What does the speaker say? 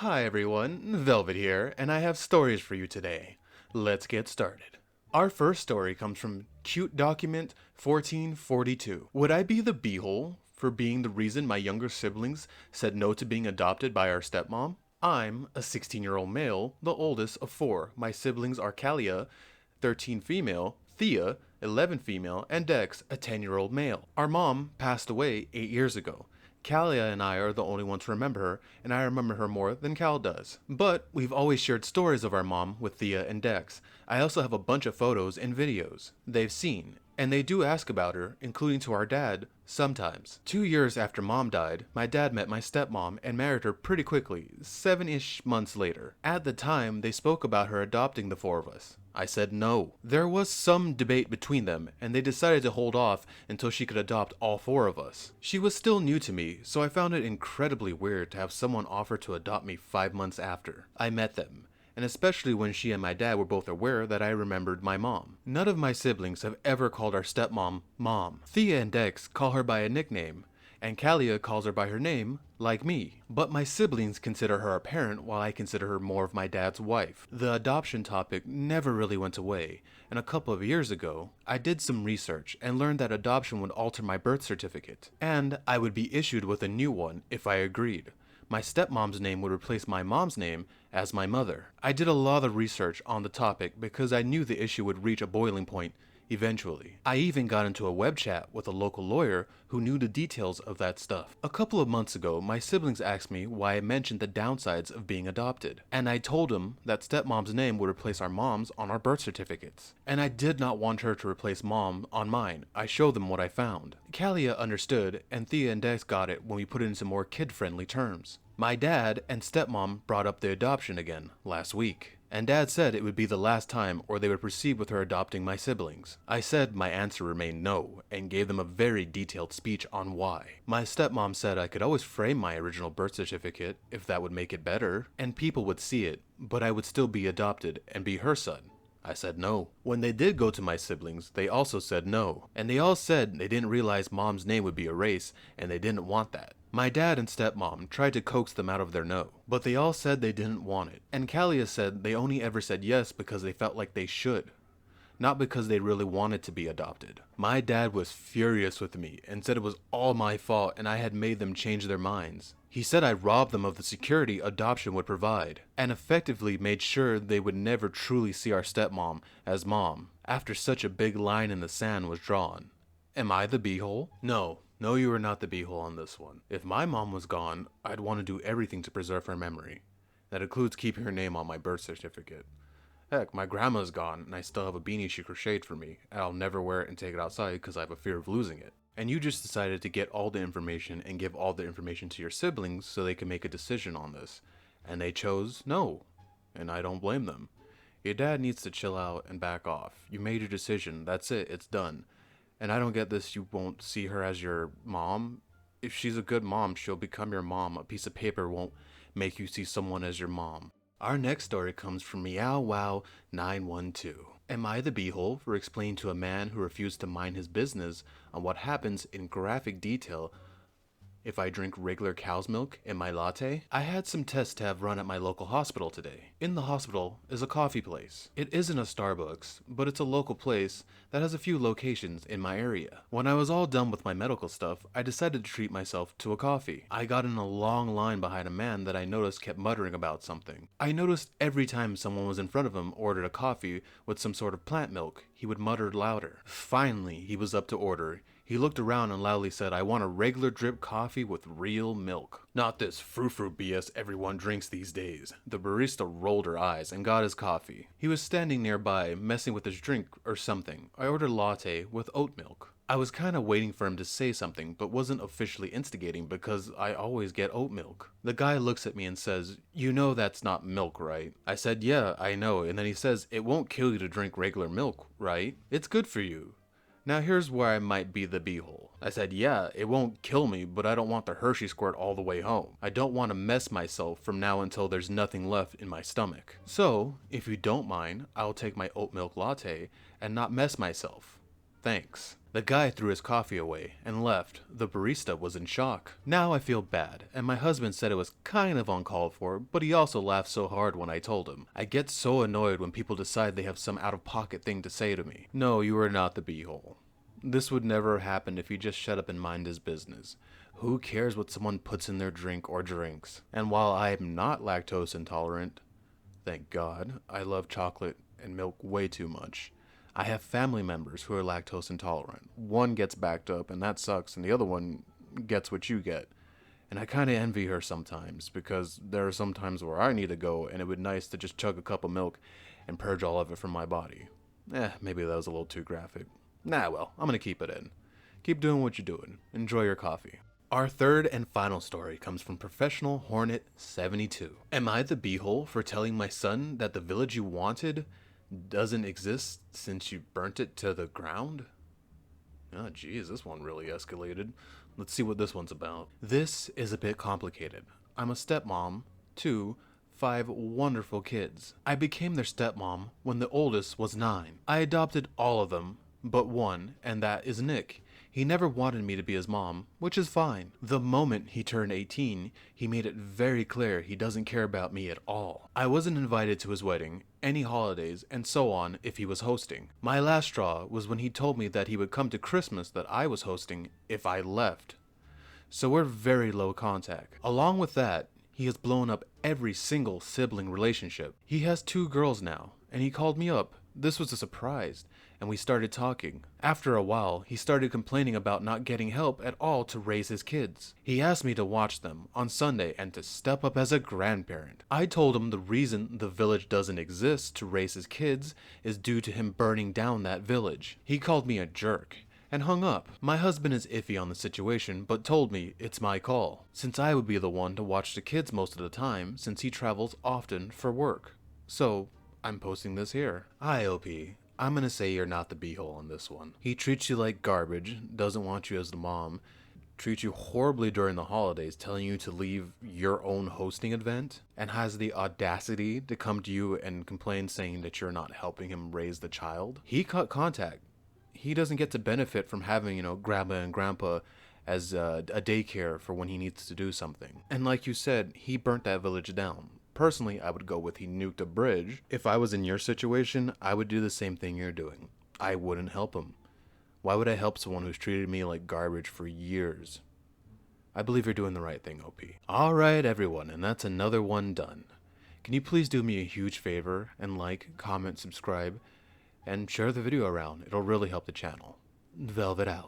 Hi everyone, Velvet here, and I have stories for you today. Let's get started. Our first story comes from Cute Document 1442. Would I be the beehole for being the reason my younger siblings said no to being adopted by our stepmom? I'm a 16-year-old male, the oldest of four. My siblings are Kalia, 13 female, Thea, 11 female, and Dex, a 10-year-old male. Our mom passed away 8 years ago. Kalia and I are the only ones to remember her, and I remember her more than Cal does. But we've always shared stories of our mom with Thea and Dex. I also have a bunch of photos and videos they've seen, and they do ask about her, including to our dad, sometimes. 2 years after mom died, my dad met my stepmom and married her pretty quickly, 7-ish months later. At the time, they spoke about her adopting the four of us. I said no. There was some debate between them, and they decided to hold off until she could adopt all four of us. She was still new to me, so I found it incredibly weird to have someone offer to adopt me 5 months after I met them, and especially when she and my dad were both aware that I remembered my mom. None of my siblings have ever called our stepmom Mom. Thea and Dex call her by a nickname, and Kalia calls her by her name, like me. But my siblings consider her a parent while I consider her more of my dad's wife. The adoption topic never really went away, and a couple of years ago, I did some research and learned that adoption would alter my birth certificate, and I would be issued with a new one if I agreed. My stepmom's name would replace my mom's name as my mother. I did a lot of research on the topic because I knew the issue would reach a boiling point eventually. I even got into a web chat with a local lawyer who knew the details of that stuff. A couple of months ago, my siblings asked me why I mentioned the downsides of being adopted, and I told them that stepmom's name would replace our mom's on our birth certificates. And I did not want her to replace mom on mine. I showed them what I found. Kalia understood, and Thea and Dex got it when we put it into more kid-friendly terms. My dad and stepmom brought up the adoption again last week, and Dad said it would be the last time or they would proceed with her adopting my siblings. I said my answer remained no, and gave them a very detailed speech on why. My stepmom said I could always frame my original birth certificate if that would make it better, and people would see it, but I would still be adopted and be her son. I said no. When they did go to my siblings, they also said no, and they all said they didn't realize mom's name would be erased, and they didn't want that. My dad and stepmom tried to coax them out of their no, but they all said they didn't want it. And Kalia said they only ever said yes because they felt like they should, not because they really wanted to be adopted. My dad was furious with me and said it was all my fault and I had made them change their minds. He said I robbed them of the security adoption would provide, and effectively made sure they would never truly see our stepmom as mom, after such a big line in the sand was drawn. Am I the beehole? No, you are not the beehole on this one. If my mom was gone, I'd want to do everything to preserve her memory. That includes keeping her name on my birth certificate. Heck, my grandma's gone, and I still have a beanie she crocheted for me, and I'll never wear it and take it outside because I have a fear of losing it. And you just decided to get all the information and give all the information to your siblings so they can make a decision on this. And they chose no, and I don't blame them. Your dad needs to chill out and back off. You made your decision, that's it, it's done. And I don't get this, you won't see her as your mom. If she's a good mom, she'll become your mom. A piece of paper won't make you see someone as your mom. Our next story comes from Meow Wow 912. Am I the beehole for explaining to a man who refused to mind his business on what happens in graphic detail if I drink regular cow's milk in my latte? I had some tests to have run at my local hospital today. In the hospital is a coffee place. It isn't a Starbucks, but it's a local place that has a few locations in my area. When I was all done with my medical stuff, I decided to treat myself to a coffee. I got in a long line behind a man that I noticed kept muttering about something. I noticed every time someone was in front of him ordered a coffee with some sort of plant milk, he would mutter louder. Finally, he was up to order. He looked around and loudly said, I want a regular drip coffee with real milk. Not this frou-frou BS everyone drinks these days. The barista rolled her eyes and got his coffee. He was standing nearby, messing with his drink or something. I ordered a latte with oat milk. I was kinda waiting for him to say something, but wasn't officially instigating because I always get oat milk. The guy looks at me and says, you know that's not milk, right? I said, yeah, I know, and then he says, it won't kill you to drink regular milk, right? It's good for you. Now here's where I might be the beehole. I said, yeah, it won't kill me, but I don't want the Hershey squirt all the way home. I don't want to mess myself from now until there's nothing left in my stomach. So, if you don't mind, I'll take my oat milk latte and not mess myself. Thanks. The guy threw his coffee away and left. The barista was in shock. Now I feel bad, and my husband said it was kind of uncalled for, but he also laughed so hard when I told him. I get so annoyed when people decide they have some out-of-pocket thing to say to me. No, you are not the beehole. This would never happen if he just shut up and mind his business. Who cares what someone puts in their drink or drinks? And while I am not lactose intolerant, thank God, I love chocolate and milk way too much. I have family members who are lactose intolerant. One gets backed up and that sucks, and the other one gets what you get. And I kind of envy her sometimes, because there are some times where I need to go and it would be nice to just chug a cup of milk and purge all of it from my body. Maybe that was a little too graphic. Nah, well, I'm gonna keep it in. Keep doing what you're doing. Enjoy your coffee. Our third and final story comes from Professional Hornet 72. Am I the beehole for telling my son that the village you wanted doesn't exist since you burnt it to the ground? Oh geez, this one really escalated. Let's see what this one's about. This is a bit complicated. I'm a stepmom to 5 wonderful kids. I became their stepmom when the oldest was 9. I adopted all of them but one, and that is Nick. He never wanted me to be his mom, which is fine. The moment he turned 18, he made it very clear he doesn't care about me at all. I wasn't invited to his wedding, any holidays, and so on if he was hosting. My last straw was when he told me that he would come to Christmas that I was hosting if I left. So we're very low contact. Along with that, he has blown up every single sibling relationship. He has 2 girls now, and he called me up. This was a surprise, and we started talking. After a while, he started complaining about not getting help at all to raise his kids. He asked me to watch them on Sunday and to step up as a grandparent. I told him the reason the village doesn't exist to raise his kids is due to him burning down that village. He called me a jerk and hung up. My husband is iffy on the situation, but told me it's my call, since I would be the one to watch the kids most of the time, since he travels often for work. So, I'm posting this here. Hi, OP. I'm gonna say you're not the beehole on this one. He treats you like garbage, doesn't want you as the mom, treats you horribly during the holidays, telling you to leave your own hosting event, and has the audacity to come to you and complain saying that you're not helping him raise the child. He cut contact. He doesn't get to benefit from having, grandma and grandpa as a daycare for when he needs to do something. And like you said, he burnt that village down. Personally, I would go with he nuked a bridge. If I was in your situation, I would do the same thing you're doing. I wouldn't help him. Why would I help someone who's treated me like garbage for years? I believe you're doing the right thing, OP. Alright, everyone, and that's another one done. Can you please do me a huge favor and like, comment, subscribe, and share the video around? It'll really help the channel. Velvet out.